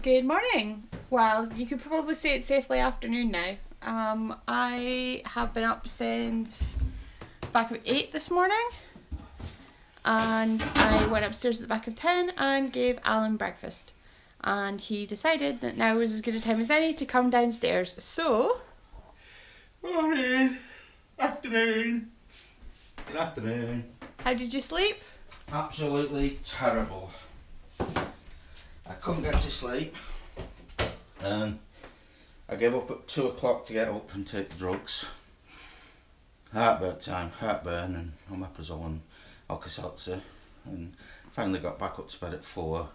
Good morning. Well, you could probably say it's safely afternoon now. I have been up since back of 8 this morning, and I went upstairs at the back of 10 and gave Alan breakfast, and he decided that now was as good a time as any to come downstairs. So, Morning, afternoon, good afternoon. how did you sleep? Absolutely terrible. I couldn't get to sleep, and I gave up at 2 o'clock to get up and take the drugs. Heartburn and omeprazole and Alka-Seltzer, and finally got back up to bed at 4.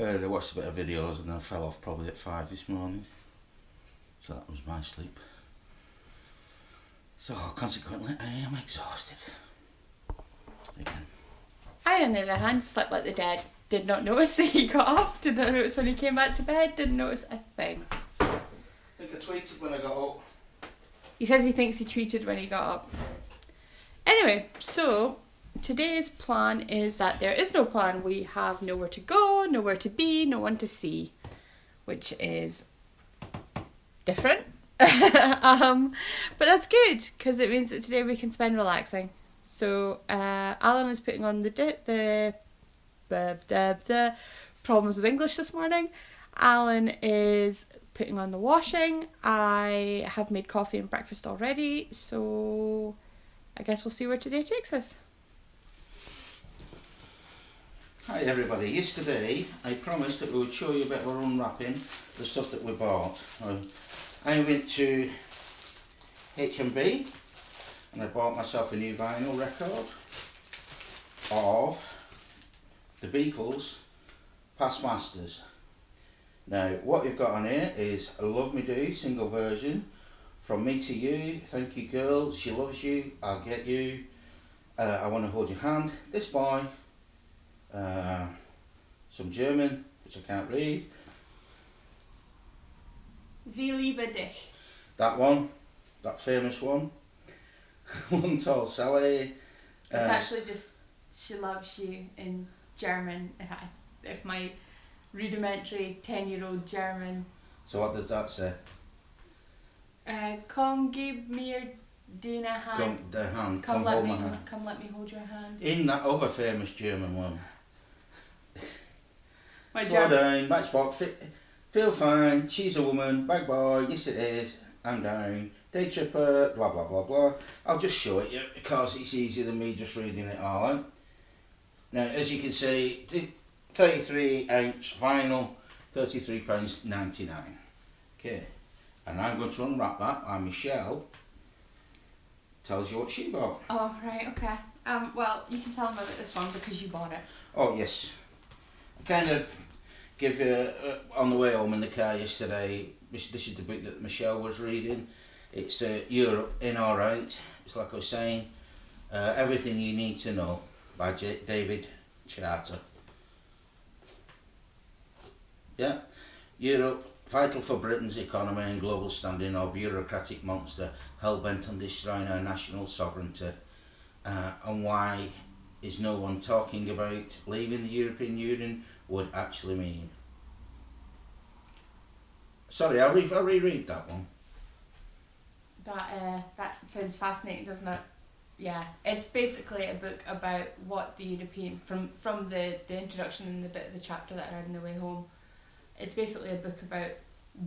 I watched a bit of videos and then fell off probably at 5 this morning. So that was my sleep. So consequently I am exhausted. Again. I, on the other hand, slept like the dead. Did not notice that he got up, did not notice when he came back to bed, didn't notice a thing. I think I tweeted when I got up. He says he thinks he tweeted when he got up. Anyway, so today's plan is that there is no plan. We have nowhere to go, nowhere to be, no one to see, which is different. But that's good because it means that today we can spend relaxing. So Alan is putting on the problems with English this morning. Alan is putting on the washing. I have made coffee and breakfast already, so I guess we'll see where today takes us. Hi everybody, yesterday I promised that we would show you a bit of unwrapping the stuff that we bought. I went to HMV and I bought myself a new vinyl record of the Beatles Past Masters. Now what you've got on here is a Love Me Do single version, From Me to You, Thank You Girl, She Loves You, I'll Get You, I Want to Hold Your Hand, This Boy, some German which I can't read, Sie liebe dich. that one, that famous one, One Tall Sally. It's actually just She Loves You in German, if my rudimentary 10-year-old German. So what does that say? Komm, gib mir deine Hand. Come hold my hand. Come let me hold your hand. In that other famous German one. My Slow German. down, Matchbox, feel fine, she's a woman, bag boy, yes it is, I'm down, day tripper, blah blah blah blah. I'll just show it you because it's easier than me just reading it all out. Now as you can see, 33 inch vinyl, £33.99. Okay, and I'm going to unwrap that and Michelle tells you what she bought. Oh, right, okay. Well, you can tell them about this one because you bought it. Oh yes, I kind of give you, on the way home in the car yesterday, this is the book that Michelle was reading. It's Europe in or out. It's like I was saying, Everything You Need to Know by David Charter. Yeah, Europe, vital for Britain's economy and global standing, or bureaucratic monster hell-bent on destroying our national sovereignty. And why is no one talking about leaving the European Union would actually mean. Sorry, I'll reread that one. That sounds fascinating, doesn't it? Yeah, it's basically a book about what the European, from the introduction and the bit of the chapter that I read on the way home, it's basically a book about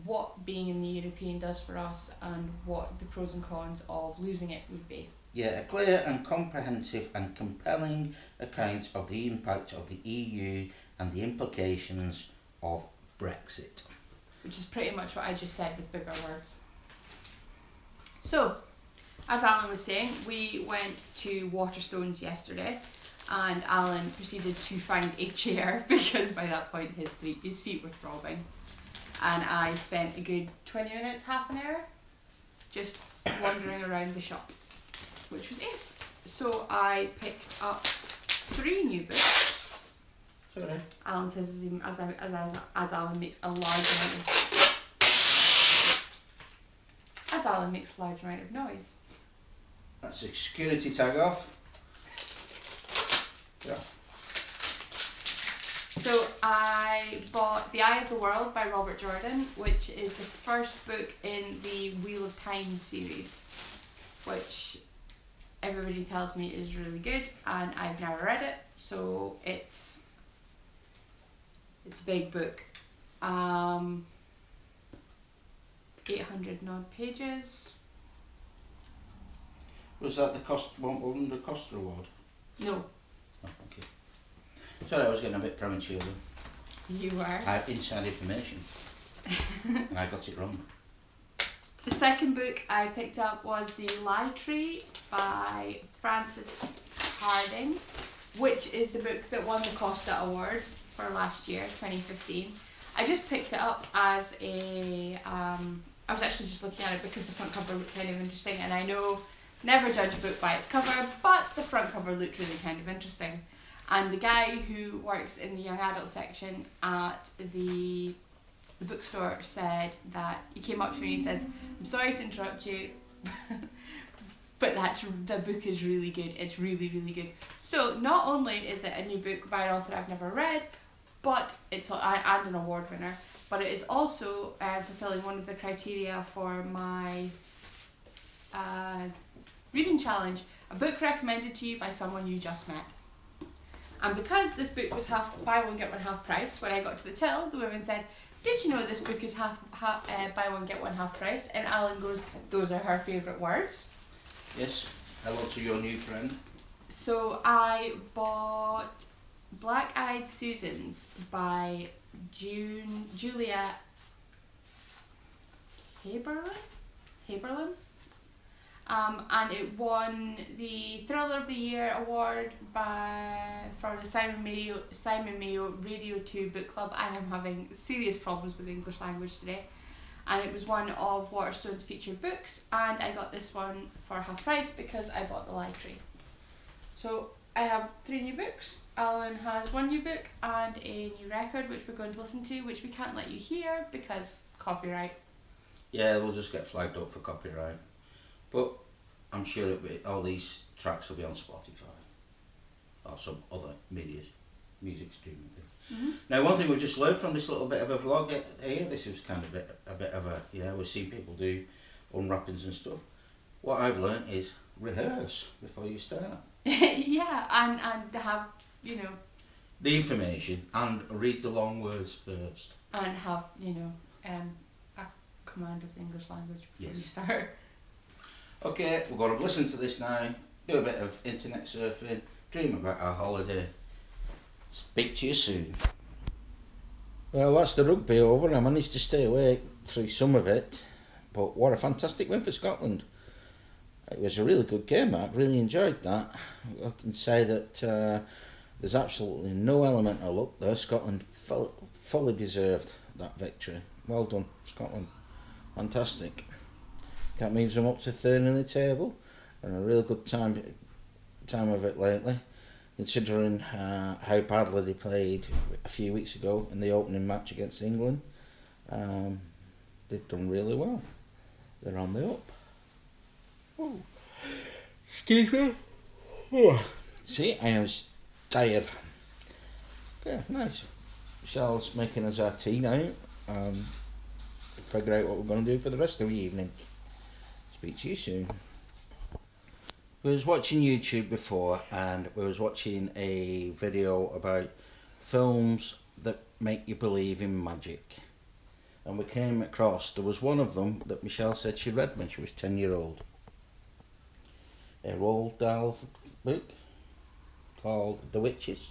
what being in the European does for us and what the pros and cons of losing it would be. Yeah, a clear and comprehensive and compelling account of the impact of the EU and the implications of Brexit. Which is pretty much what I just said with bigger words. So, as Alan was saying, we went to Waterstones yesterday and Alan proceeded to find a chair because by that point his feet were throbbing. And I spent a good 20 minutes, half an hour, just wandering around the shop, which was ace. So I picked up 3 new books. Sorry. Alan says as Alan makes a large amount of noise. That's a security tag off. Yeah. So I bought The Eye of the World by Robert Jordan, which is the first book in the Wheel of Time series, which everybody tells me is really good, and I've never read it, so it's a big book. 800 and odd pages. Was that the cost one won the cost reward? No. Oh, okay. Sorry, I was getting a bit premature. You were. I have inside information. And I got it wrong. The second book I picked up was The Lie Tree by Frances Harding, which is the book that won the Costa Award for last year, 2015. I just picked it up as a, I was actually just looking at it because the front cover looked kind of interesting, and I know never judge a book by its cover, but the front cover looked really kind of interesting. And the guy who works in the young adult section at the bookstore said that he came up to me and he says, "I'm sorry to interrupt you, but the book is really good. It's really, really good." So not only is it a new book by an author I've never read, but it's and an award winner, but it is also fulfilling one of the criteria for my reading challenge: a book recommended to you by someone you just met. And because this book was buy one get one half price, when I got to the till, the woman said, "Did you know this book is buy one get one half price?" And Alan goes, "Those are her favourite words." Yes, hello to your new friend. So I bought Black Eyed Susans by Julia Haberlin. And it won the Thriller of the Year award for the Simon Mayo Radio 2 book club. I am having serious problems with the English language today. And it was one of Waterstones' featured books, and I got this one for half price because I bought The Lie Tree. So I have 3 new books. Alan has 1 new book and a new record which we're going to listen to, which we can't let you hear because copyright. Yeah, we'll just get flagged up for copyright. But I'm sure all these tracks will be on Spotify or some other music streaming thing. Mm-hmm. Now, one thing we just learned from this little bit of a vlog here, this was kind of a bit of a, we see people do unwrappings and stuff. What I've learned is rehearse before you start. Yeah, and have, the information and read the long words first. And have, a command of the English language before you Yes. start. Okay, we're going to listen to this now, do a bit of internet surfing, dream about our holiday. Speak to you soon. Well, that's the rugby over. I managed to stay awake through some of it, but what a fantastic win for Scotland. It was a really good game. I really enjoyed that. I can say that there's absolutely no element of luck there. Scotland fully deserved that victory. Well done, Scotland. Fantastic. That moves them up to 3rd in the table, and a real good time of it lately, considering how badly they played a few weeks ago in the opening match against England. They've done really well. They're on the up. Oh. Excuse me. Oh. See, I was tired. Okay, nice. Chelle's making us our tea now. Figure out what we're going to do for the rest of the evening. Speak to you soon. We was watching YouTube before, and we was watching a video about films that make you believe in magic. And we came across, there was one of them that Michelle said she read when she was 10-year-old. A Roald Dahl book called The Witches,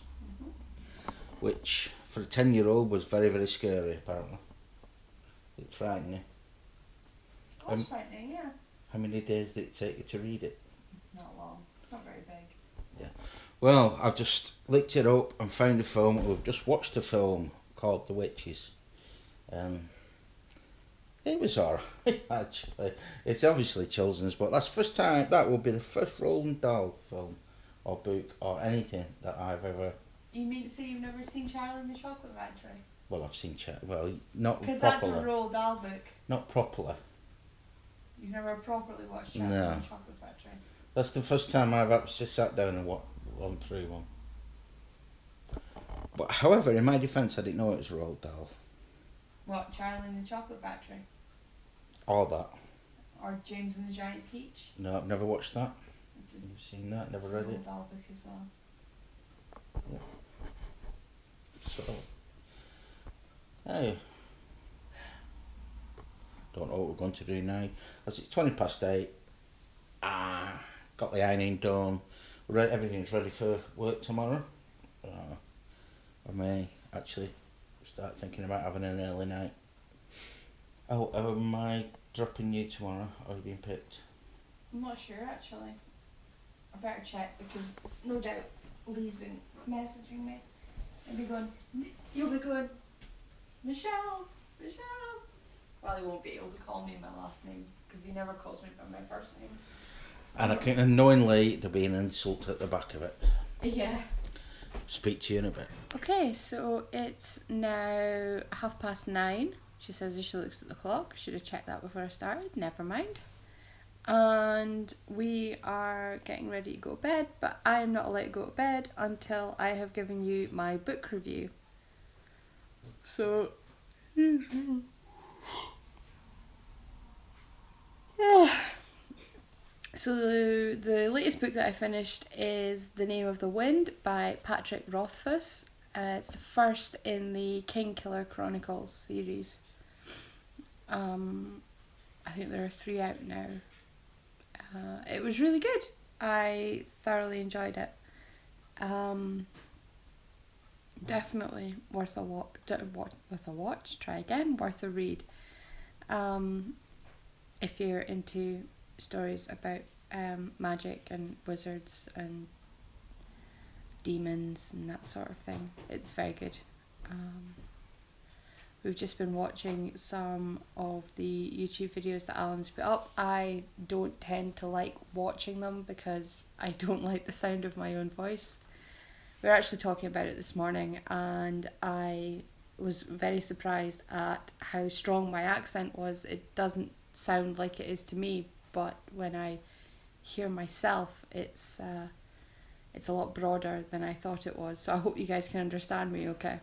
which for a 10-year-old was very, very scary apparently. It's frightening. It was frightening, yeah. How many days did it take you to read it? Not long. It's not very big. Yeah. Well, I've just looked it up and found the film. We've just watched a film called The Witches. It was alright, actually. It's obviously children's, but that's the first time, that will be the first Roald Dahl film or book or anything that I've ever... You mean to say you've never seen Charlie and the Chocolate Factory? Well, I've seen, well, not properly. Because that's a Roald Dahl book. Not properly. You've never properly watched Charlie No. and the Chocolate Factory? That's the first time I've actually sat down and gone through one. But however, in my defence, I didn't know it was a Roald Dahl. What, Charlie and the Chocolate Factory? Or that. Or James and the Giant Peach? No, I've never watched that. It's You've seen that? Never a read Roald it. Dahl book as well. So, hey, don't know what we're going to do now. As it's 8:20. Got the ironing done. Everything's ready for work tomorrow. I may actually start thinking about having an early night. Oh, am I dropping you tomorrow, or are you being picked? I'm not sure actually. I better check because no doubt Lee's been messaging me. You'll be going, Michelle. Well, he won't be. He'll be calling me my last name because he never calls me by my first name. And I can unknowingly there'll be an insult at the back of it. Yeah. Speak to you in a bit. Okay, so it's now 9:30. She says as she looks at the clock. Should have checked that before I started. Never mind. And we are getting ready to go to bed, but I am not allowed to go to bed until I have given you my book review. So, so the latest book that I finished is The Name of the Wind by Patrick Rothfuss. It's the first in the Kingkiller Chronicles series. I think there are 3 out now. It was really good. I thoroughly enjoyed it. Definitely worth a watch. Try again. Worth a read. If you're into stories about magic and wizards and demons and that sort of thing, it's very good. We've just been watching some of the YouTube videos that Alan's put up. I don't tend to like watching them because I don't like the sound of my own voice. We were actually talking about it this morning and I was very surprised at how strong my accent was. It doesn't sound like it is to me, but when I hear myself, it's a lot broader than I thought it was. So I hope you guys can understand me okay.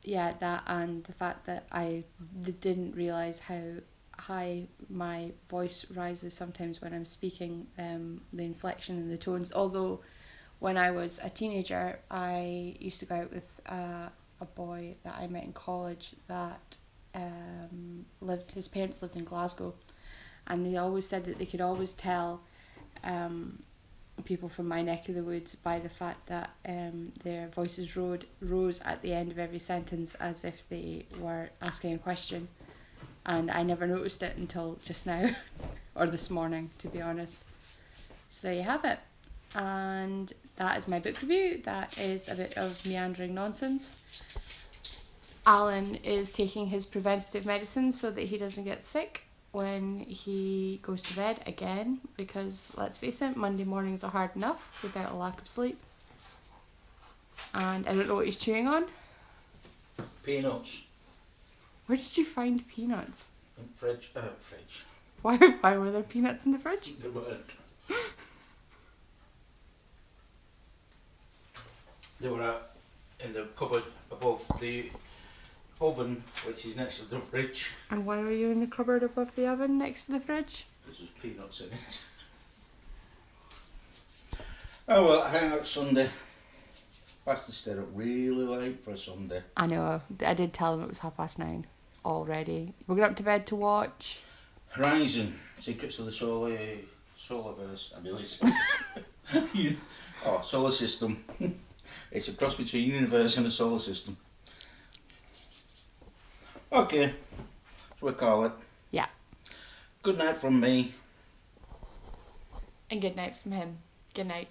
Yeah, that and the fact that I didn't realise how high my voice rises sometimes when I'm speaking, the inflection and the tones. Although when I was a teenager, I used to go out with a boy that I met in college that his parents lived in Glasgow, and they always said that they could always tell people from my neck of the woods by the fact that their voices rose at the end of every sentence as if they were asking a question, and I never noticed it until just now or this morning, to be honest. So there you have it, and that is my book review. That is a bit of meandering nonsense. Alan is taking his preventative medicine so that he doesn't get sick when he goes to bed again, because let's face it, Monday mornings are hard enough without a lack of sleep. And I don't know what he's chewing on. Peanuts. Where did you find peanuts? In fridge. Why were there peanuts in the fridge? They weren't. They were in the cupboard above the oven, which is next to the fridge. And why were you in the cupboard above the oven next to the fridge? There's just peanuts in it. Oh well, I think it's Sunday. Has to stay up really late for a Sunday. I know, I did tell him it was 9:30 already. We're going up to bed to watch Horizon, Secrets of the Solarverse. I nearly said. Oh, solar system. It's a cross between universe and a solar system. Okay, that's what we call it. Yeah. Good night from me. And good night from him. Good night.